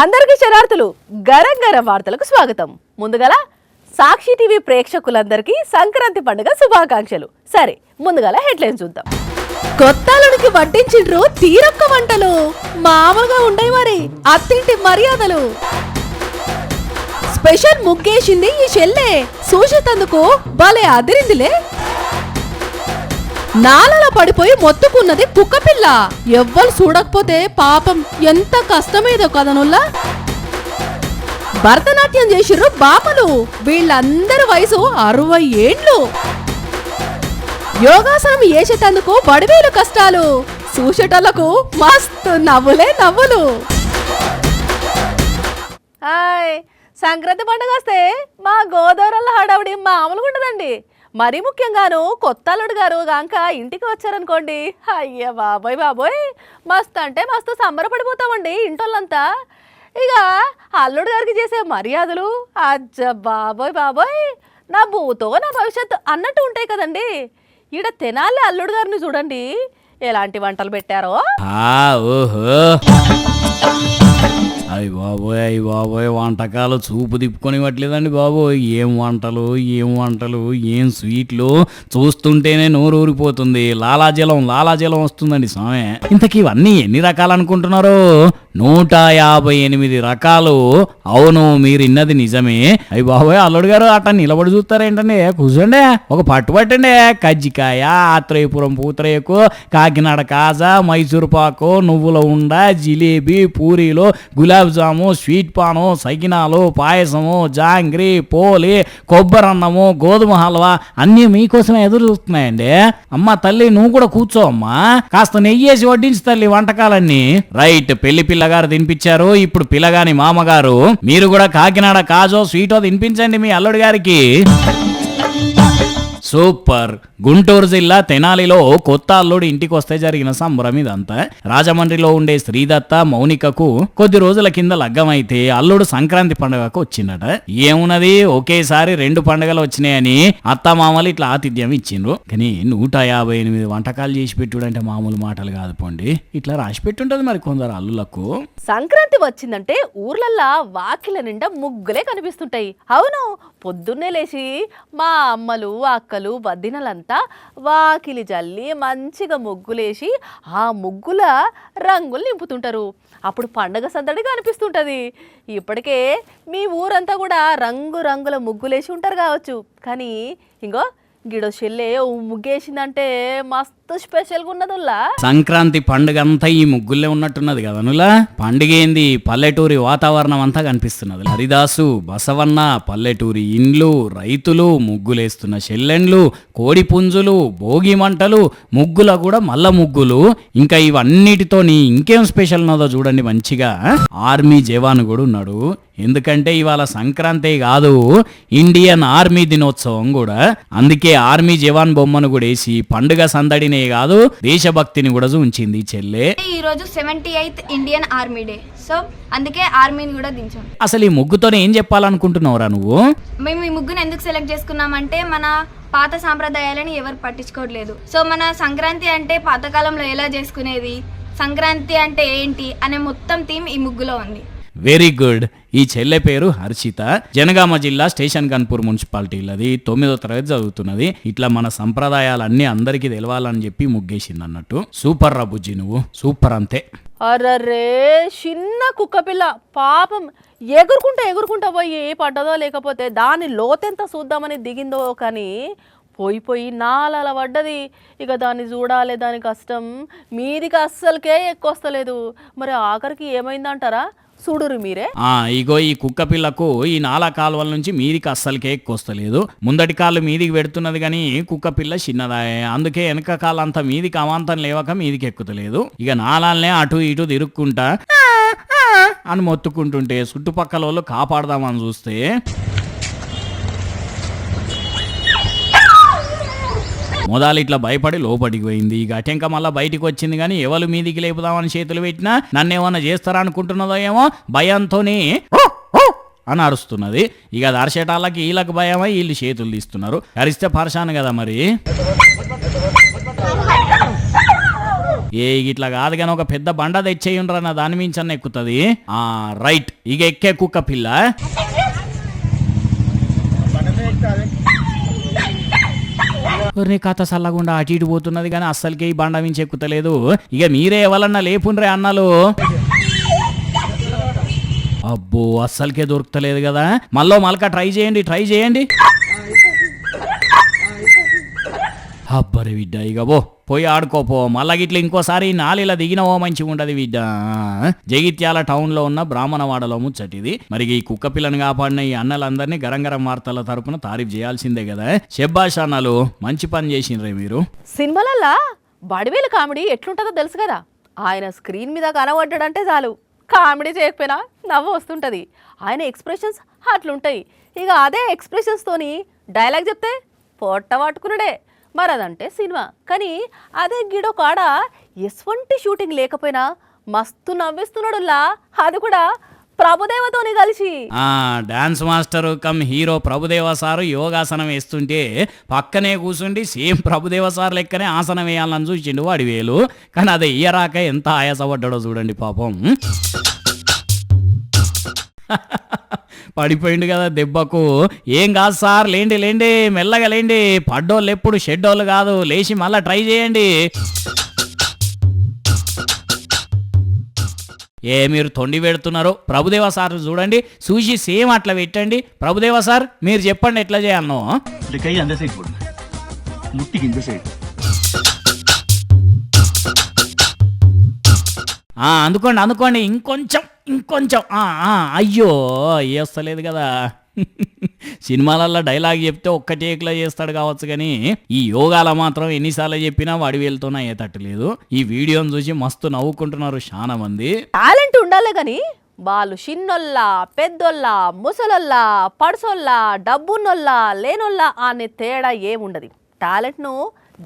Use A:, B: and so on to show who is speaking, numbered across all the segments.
A: అందరికీ శరార్థులు గరం గరం వార్తలకు స్వాగతం. ముందుగల సాక్షి టీవీ ప్రేక్షకులందరికీ సంక్రాంతి పండుగ శుభాకాంక్షలు. సరే, ముందుగల హెడ్లైన్ చూద్దాం. కొత్తలుడికి వడ్డించిండ్రు తీరొక్క వంటలు, మామూలుగా ఉండయి మరి అత్తింటి మర్యాదలు. స్పెషల్ ముగ్గేసింది ఈ చెల్లె, చూసేతందుకు భలే అదిరిందిలే. నాలలో పడిపోయి మొత్తుకున్నది కుక్కపిల్ల, ఎవ్వరు చూడకపోతే పాపం ఎంత కష్టమేదో కదనుల్లా. భరతనాట్యం చేసిర్రు బామలు, వీళ్ళందరి వయసు 60 ఏండ్లు. యోగాసనం చేసేటందుకు బడివేలు కష్టాలు, చూసేటోళ్లకు మస్తు నవ్వులే నవ్వులు. హాయ్, సంక్రాంతి పండుగ వస్తే మా గోదావరిలో హడావుడి మామూలుగా ఉండదండి. మరీ ముఖ్యంగాను కొత్త అల్లుడు గారు గాంక ఇంటికి వచ్చారనుకోండి, అయ్య బాబోయ్ బాబోయ్, మస్తు అంటే మస్తు సంబరపడిపోతామండి ఇంటోళ్ళంతా. ఇక అల్లుడు గారికి చేసే మర్యాదలు అజ్జ బాబోయ్ బాబోయ్, నా భూతో నా భవిష్యత్తు అన్నట్టు ఉంటాయి కదండి. ఈడ తెనాలి అల్లుడు గారిని చూడండి ఎలాంటి వంటలు పెట్టారో.
B: అయ్యి బాబోయ్ వంటకాలు చూపు తిప్పుకొని ఇవ్వట్లేదండి బాబు. ఏం వంటలు ఏం స్వీట్లు, చూస్తుంటేనే నోరు ఊరిపోతుంది. లాలాజలం వస్తుందండి స్వామి. ఇంతకీ ఇవన్నీ ఎన్ని రకాలు అనుకుంటున్నారు? 158 రకాలు. అవును, మీరు ఇన్నది నిజమే. అయ్యి బాబోయ్, అల్లుడు గారు అట్లా నిలబడి చూస్తారేంటండి? కూర్చోండి, ఒక పట్టుబట్టండి. కజ్జికాయ, ఆత్రేయపురం పూతరేకు, కాకినాడ కాజా, మైసూరు పాకు, నువ్వుల ఉండ, జిలేబీ, పూరీలు, గులాబ్ జాము, స్వీట్ పాను, సకినాలు, పాయసము, జాంగ్రీ, పోలి, కొబ్బరన్నము, గోధుమ హల్వా అన్నీ మీకోసమే ఎదురు చూస్తున్నాయండి. అమ్మ తల్లి, నువ్వు కూడా కూర్చో అమ్మా, కాస్త నెయ్యేసి వడ్డించు తల్లి వంటకాలన్నీ. రైట్, పెళ్లి పిల్లగారు తినిపించారు, ఇప్పుడు పిల్లగాని మామగారు మీరు కూడా కాకినాడ కాజో స్వీటో తినిపించండి మీ అల్లుడి గారికి. సూపర్. గుంటూరు జిల్లా తెనాలిలో కొత్త అల్లుడు ఇంటికి వస్తే జరిగిన సంబరం ఇదంతా. రాజమండ్రిలో ఉండే శ్రీదత్త మౌనికకు కొద్ది రోజుల కింద లగ్గమైతే అల్లుడు సంక్రాంతి పండుగకు వచ్చిందట. ఏమున్నది, ఒకేసారి 2 పండుగలు వచ్చినాయని అత్తమామలు ఇట్లా ఆతిథ్యం ఇచ్చిండ్రు. కానీ 158 వంటకాలు చేసి పెట్టుడంటే మామూలు మాటలు కాదు పోండి. ఇట్లా రాసి పెట్టుంటది మరి కొందరు అల్లులకు.
A: సంక్రాంతి వచ్చిందంటే ఊర్లల్లా వాకిల నిండా ముగ్గులే కనిపిస్తుంటాయి. అవును, పొద్దున్నే లేచి మా అమ్మలు అక్కలు వదినలంతా వాకిలి జల్లి మంచిగా ముగ్గులేసి ఆ ముగ్గుల రంగులు నింపుతుంటారు. అప్పుడు పండగ సందడిగా అనిపిస్తుంటుంది. ఇప్పటికే మీ ఊరంతా కూడా రంగుల ముగ్గులేసి ఉంటారు కావచ్చు. కానీ ఇంకో గిడో చెల్లె ముగ్గేసిందంటే మస్తు స్పెషల్గా ఉన్నదుల్లా.
B: సంక్రాంతి పండుగ అంతా ఈ ముగ్గుల్లే ఉన్నట్టున్నది కదనులా. పండుగ ఏంది, పల్లెటూరి వాతావరణం అంతా కనిపిస్తున్నది. హరిదాసు, బసవన్న, పల్లెటూరి ఇండ్లు, రైతులు, ముగ్గులేస్తున్న చెల్లెండ్లు, కోడి పుంజులు, భోగి మంటలు, ముగ్గుల కూడా మల్ల ముగ్గులు. ఇంకా ఇవన్నిటితోని ఇంకేం స్పెషల్ ఉన్నదో చూడండి. మంచిగా ఆర్మీ జవాన్ కూడా ఉన్నాడు. ఎందుకంటే ఇవాళ సంక్రాంతి కాదు, ఇండియన్ ఆర్మీ దినోత్సవం కూడా. అందుకే ఆర్మీ జవాన్ బొమ్మను కూడా వేసి పండుగ సందడినే కాదు దేశభక్తిని కూడా ఉంచింది చెల్లె.
C: ఈ రోజు 78th Indian army day, so అందుకే ఆర్మీని కూడా దించాం.
B: అసలు ఈ ముగ్గుతోనే ఏం చెప్పాలనుకుంటున్నావురా నువ్వు?
C: మేము ఈ ముగ్గును ఎందుకు సెలెక్ట్ చేసుకున్నామంటే మన పాత సాంప్రదాయాలని ఎవరు పట్టించుకోవట్లేదు. సో మన సంక్రాంతి అంటే పాతకాలంలో ఎలా చేసుకునేది, సంక్రాంతి అంటే ఏంటి అనే మొత్తం థీమ్ ఈ ముగ్గులో ఉంది.
B: Very good. ఈ చెల్లె పేరు హర్షిత, జనగామ జిల్లా స్టేషన్ కన్పూర్ మున్సిపాలిటీలది. 9వ తరగతి చదువుతున్నది. ఇట్లా మన సంప్రదాయాలన్నీ అందరికీ తెలవాలని చెప్పి ముగ్గేసింది అన్నట్టు. సూపర్ రా బుజ్జి, నువ్వు సూపర్ అంతే.
A: అర్రరే, చిన్న కుక్క పిల్ల పాపం ఎగురుకుంటా పోయి పడ్డదో లేకపోతే దాని లోతెంత చూద్దామని దిగిందో కానీ పోయి నాలల పడ్డది. ఇక దాన్ని చూడాలి, దాని కష్టం మీదికి అస్సలకే ఎక్కువస్తలేదు. మరి ఆఖరికి ఏమైందంటారా? చూడురు మీరే.
B: ఇగో ఈ కుక్క పిల్లకు ఈ 4 కాలువల నుంచి మీదికి అస్సలకే ఎక్కువస్తలేదు. ముందటి కాళ్ళు మీదికి పెడుతున్నది కానీ కుక్క పిల్ల చిన్నదాయే, అందుకే వెనక కాళ్ళంతా మీదికి అమాంతం లేవక మీదికి ఎక్కుతలేదు. ఇక నాలాలనే అటు ఇటు తిరుక్కుంటా అని మొత్తుకుంటుంటే చుట్టుపక్కల వాళ్ళు కాపాడదామని చూస్తే మొదలు ఇట్లా భయపడి లోపలికి పోయింది. ఇక అటెంక మళ్ళీ బయటికి వచ్చింది. కానీ ఎవరు మీదికి లేపుదామని చేతులు పెట్టినా నన్నేమన్నా చేస్తారా అనుకుంటున్నదో ఏమో భయంతోనే అని అరుస్తున్నది. ఇక అది అరిచేటాళ్ళకి వీళ్ళకి భయమై వీళ్ళు చేతులు తీస్తున్నారు. అరిస్తే పరశాను కదా మరి. ఇట్లా కాదు కానీ ఒక పెద్ద బండ తెచ్చేయుండ్రా, నా దాని మించన్న ఎక్కుతుంది. రైట్, ఇక ఎక్కే కుక్క పిల్ల. నీ కథ సల్లగుండా అటు ఇటు పోతున్నది కానీ అస్సలకే ఈ బండ మించి ఎక్కుతలేదు. ఇక మీరే ఎవరన్నా లేపుండ్రే అన్నాలు. అబ్బో అస్సలకే దొరుకుతలేదు కదా, మళ్ళా ట్రై చేయండి. అబ్బరే బిడ్డ, ఇక పోయి ఆడుకోపో. మళ్ళా గిట్ల ఇంకోసారి నాలిలా దిగినవో మంచిగా ఉండదు బిడ్డ. జగిత్యాల టౌన్ లో ఉన్న బ్రాహ్మణవాడలో ముచ్చటిది. మరి ఈ కుక్క పిల్లని కాపాడిన ఈ అన్నలందరినీ గరంగరం వార్తల తరపున తారీఫ్ చేయాల్సిందే కదా. శెబ్బాష్ అన్నలు, మంచి పని చేసిండ్రే మీరు.
A: సినిమాలల్లా బడివేలు కామెడీ ఎట్లుంటుందో తెలుసు కదా. ఆయన స్క్రీన్ మీద కనబడ్డాడంటే చాలు, కామెడీ చేయకపోయినా నవ్వు వస్తుంటుంది. ఆయన ఎక్స్ప్రెషన్స్ అట్లుంటాయి. ఇక అదే ఎక్స్ప్రెషన్స్తోని డైలాగ్ చెప్తే పొట్ట పట్టుకున్నాడే. మరి అదంటే సినిమా. కానీ అదే గిడో కాడ ఎటువంటి షూటింగ్ లేకపోయినా మస్తు నవ్విస్తున్నాడులా, అది కూడా ప్రభుదేవతోని కలిసి.
B: Dance master cum hero Prabhudeva sir యోగాసనం వేస్తుంటే పక్కనే కూర్చుండి సేమ్ ప్రభుదేవ సార్ లెక్కనే ఆసనం వేయాలని చూసిండు వడివేలు. కానీ అది ఇయ్యరాక ఎంత ఆయాసపడ్డాడో చూడండి పాపం. పడిపోయిండు కదా దెబ్బకు. ఏం కాదు సార్, లేండి మెల్లగా లేండి, పడ్డోళ్ళు ఎప్పుడు షెడ్డోళ్ళు కాదు, లేచి మళ్ళా ట్రై చేయండి. మీరు తొండి పెడుతున్నారు. ప్రభుదేవ సార్ చూడండి, చూసి సేమ్ అట్లా పెట్టండి. ప్రభుదేవ సార్ మీరు చెప్పండి ఎట్లా చేయాలనో. అందుకోండి ఇంకొంచెం. అయ్యో వేస్తలేదు కదా. సినిమాలల్లో డైలాగ్ చెప్తే ఒక్క టేక్లో చేస్తాడు కావచ్చు, కానీ ఈ యోగాల మాత్రం ఎన్నిసార్లు చెప్పినా వడివేలుతోనే అయ్యేటట్లేదు. ఈ వీడియోని చూసి మస్తు నవ్వుకుంటున్నారు చాలా మంది.
A: టాలెంట్ ఉండాలి కానీ వాళ్ళు చిన్నోళ్ళ పెద్దోళ్ళ ముసలోళ్ళ పడుసోళ్ళ డబ్బున్నోళ్ళ లేనోళ్ళ అనే తేడా ఏముండదు. టాలెంట్ను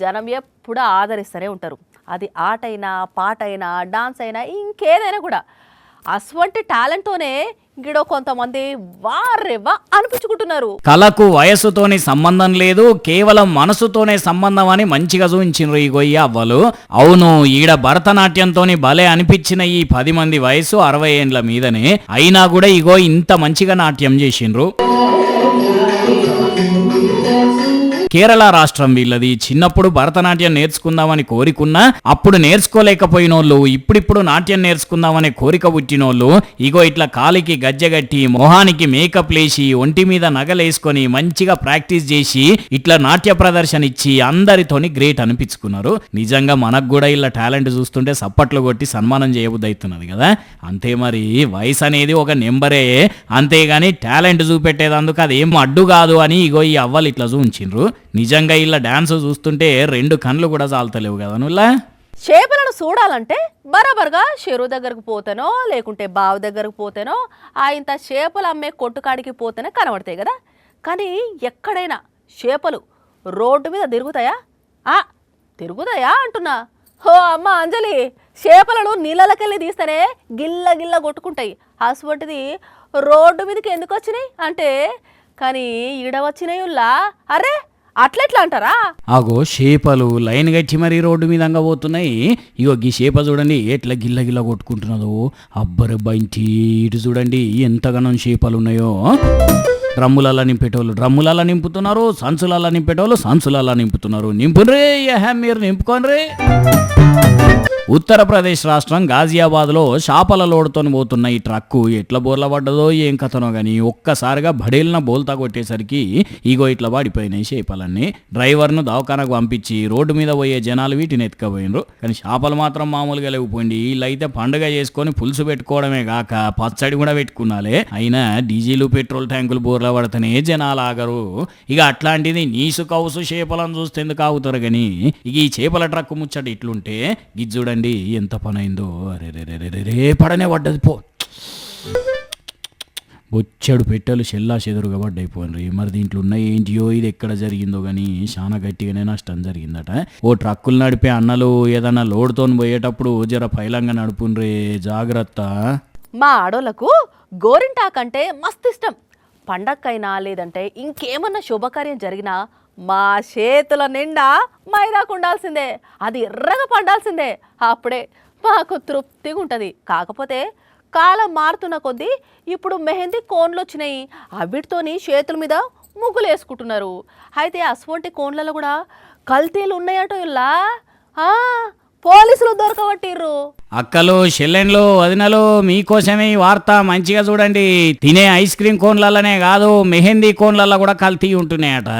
A: జనం ఎప్పుడు ఆదరిస్తూనే ఉంటారు. అది ఆటైనా పాటైనా డాన్స్ అయినా ఇంకేదైనా కూడా. అటువంటి టాలెంట్తోనే గిడో కొంతమంది వారెవ్వ అనిపించుకుంటున్నారు.
B: కళకు వయస్సుతోని సంబంధం లేదు, కేవలం మనసుతోనే సంబంధం అని మంచిగా చూపించిండ్రు ఈ గొయ్య అవ్వలు. అవును, ఈడ భరతనాట్యంతోని భలే అనిపించిన ఈ 10 మంది వయసు 60 ఏండ్ల మీదనే అయినా కూడా ఇగో ఇంత మంచిగా నాట్యం చేసిండ్రు. కేరళ రాష్ట్రం వీళ్ళది. చిన్నప్పుడు భరతనాట్యం నేర్చుకుందామని కోరికున్నా అప్పుడు నేర్చుకోలేకపోయినోళ్ళు ఇప్పుడిప్పుడు నాట్యం నేర్చుకుందామనే కోరిక పుట్టినోళ్ళు ఇగో ఇట్లా కాలికి గజ్జగట్టి మొహానికి మేకప్ లేసి ఒంటి మీద నగలేసుకొని మంచిగా ప్రాక్టీస్ చేసి ఇట్లా నాట్య ప్రదర్శన ఇచ్చి అందరితోని గ్రేట్ అనిపించుకున్నారు. నిజంగా మనకు కూడా ఇలా టాలెంట్ చూస్తుంటే సప్పట్లు కొట్టి సన్మానం చేయబుద్ధి అవుతున్నది కదా. అంతే, మరి వయసు అనేది ఒక నెంబరే, అంతేగాని టాలెంట్ చూపెట్టేదందుకు అదేం అడ్డు కాదు అని ఇగో ఈ అవ్వలు ఇట్లా చూపించిండ్రు. నిజంగా ఇలా డాన్స్ చూస్తుంటే 2 కళ్ళు కూడా చాలతలేవు కదా. నువ్వులా
A: చేపలను చూడాలంటే బరాబర్గా చెరువు దగ్గరకు పోతేనో లేకుంటే బావి దగ్గరకు పోతేనో ఇంత చేపలు అమ్మే కొట్టుకాడికి పోతేనే కనబడతాయి కదా. కానీ ఎక్కడైనా చేపలు రోడ్డు మీద తిరుగుతాయా అంటున్నా. హో అమ్మ అంజలి, చేపలను నీళ్ళకెళ్ళి తీస్తేనే గిల్ల కొట్టుకుంటాయి. అటువంటిది రోడ్డు మీదకి ఎందుకు వచ్చినాయి అంటే, కానీ ఈడ వచ్చినాయుల్లా. అరే అట్లెట్లా అంటారా?
B: ఆగో చేపలు లైన్ గట్టి మరీ రోడ్డు మీద పోతున్నాయి. ఇగో ఈ చేప చూడండి ఎట్లా గిల్ల కొట్టుకుంటున్నదో. అబ్బరబ్బా, ఇటు చూడండి ఎంతగానో చేపలు ఉన్నాయో. డ్రమ్ములలో నింపేటోళ్ళు డ్రమ్ములలో నింపుతున్నారు, సంచులలో నింపేటోళ్ళు సంచులలో నింపుతున్నారు. నింపునరే, మీరు నింపుకోనరే. ఉత్తరప్రదేశ్ రాష్ట్రం గాజియాబాద్లో చేపల లోడుతో పోతున్న ఈ ట్రక్కు ఎట్లా బోర్ల పడ్డదో ఏం కథనో కానీ ఒక్కసారిగా బడేలిన బోల్తా కొట్టేసరికి ఇగో ఇట్లా పడిపోయినాయి చేపలన్నీ. డ్రైవర్ను దవాఖానకు పంపించి రోడ్డు మీద పోయే జనాలు వీటిని ఎత్తుకపోయినరు. కానీ చేపలు మాత్రం మామూలుగా లేకపోయింది. వీళ్ళైతే పండుగ చేసుకొని పులుసు పెట్టుకోవడమే కాక పచ్చడి కూడా పెట్టుకున్నాలే. అయినా డీజిల్ పెట్రోల్ ట్యాంకులు బోర్ల పడితేనే జనాలు ఆగరు. ఇక అట్లాంటిది నీసు కౌసు చేపలను చూస్తే ఎందుకు ఆగుతారు. కానీ ఇక ఈ చేపల ట్రక్కు ముచ్చట ఇట్లుంటే గిజ్జుడ ఎంత పని అయిందో. అరే పడనే పడ్డది. బొచ్చెడు పెట్టెలు చెల్లా చెదురుగా పడ్డైపోయినరు. మరి దీంట్లో ఉన్నాయి ఏంటియో, ఇది ఎక్కడ జరిగిందో కానీ చాలా గట్టిగానే నష్టం జరిగిందట. ఓ ట్రక్కులు నడిపే అన్నలు ఏదన్నా లోడ్తో పోయేటప్పుడు జర పైలంగా నడుపుండ్రే, జాగ్రత్త.
A: మా ఆడోళ్లకు గోరింటాకంటే మస్తు ఇష్టం. పండక్కైనా లేదంటే ఇంకేమన్నా శుభకార్యం జరిగినా మా చేతుల నిండా మైదాకు ఉండాల్సిందే, అది ఎర్రగా పండాల్సిందే. అప్పుడే మాకు తృప్తిగా ఉంటుంది. కాకపోతే కాలం మారుతున్న కొద్దీ ఇప్పుడు మెహందీ కోన్లు వచ్చినాయి, అవిటితోని చేతుల మీద ముగ్గులు వేసుకుంటున్నారు. అయితే అటువంటి కోన్లలో కూడా కల్తీలు ఉన్నాయట. ఇలా పోలీసులు దొరకబట్టిర్రు.
B: అక్కలు చెల్లెండ్లు వదినలు మీకోసమే ఈ వార్త మంచిగా చూడండి. తినే ఐస్ క్రీమ్ కోన్లనే కాదు మెహందీ కోన్లలో కూడా కల్తీ ఉంటున్నాయట.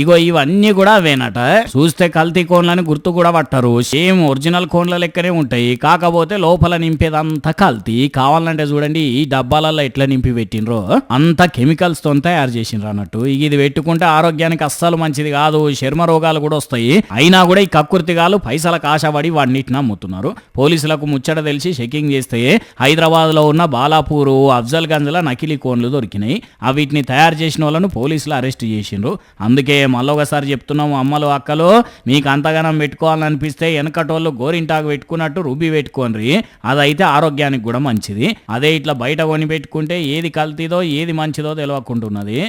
B: ఇగో ఇవన్నీ కూడా అవేనట. చూస్తే కల్తీ కోన్లని గుర్తు కూడా పట్టరు, సేమ్ ఒరిజినల్ కోన్ల లెక్కనే ఉంటాయి. కాకపోతే లోపల నింపేదంతా కల్తీ. కావాలంటే చూడండి ఈ డబ్బాలలో ఎట్లా నింపి పెట్టినరో, అంత కెమికల్స్ తో తయారు చేసిండ్రు అన్నట్టు. ఇది పెట్టుకుంటే ఆరోగ్యానికి అస్సలు మంచిది కాదు, చర్మ రోగాలు కూడా వస్తాయి. అయినా కూడా ఈ కక్కుర్తిగాలు పైసలకు ఆశపడి వాడినిటిని అమ్ముతున్నారు. పోలీసులకు ముచ్చట తెలిసి చెకింగ్ చేస్తే హైదరాబాద్లో ఉన్న బాలాపూరు, అఫ్జల్ గంజ్ల నకిలీ కోన్లు దొరికినాయి. వీటిని తయారు చేసిన వాళ్ళను పోలీసులు అరెస్ట్ చేసిండ్రు. అందుకే మళ్ళొకసారి చెప్తున్నాము, అమ్మలు అక్కలు మీకు అంతగానం పెట్టుకోవాలనిపిస్తే వెనకటోళ్ళు గోరింటాకు పెట్టుకున్నట్టు రుబ్బి పెట్టుకోండి. అదైతే ఆరోగ్యానికి కూడా మంచిది. అదే ఇట్లా బయట కొని పెట్టుకుంటే ఏది కల్తీదో ఏది మంచిదో తెలియకుంటున్నది.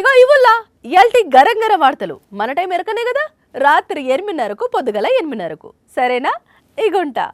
A: ఇగో ఇవుల్లా ఇయాల్టి గరం గరం వార్తలు మన టైం ఎరకనే కదా, రాత్రి 8:30కు పొద్దుగల 8:30కు. సరేనా? ఇగుంటా.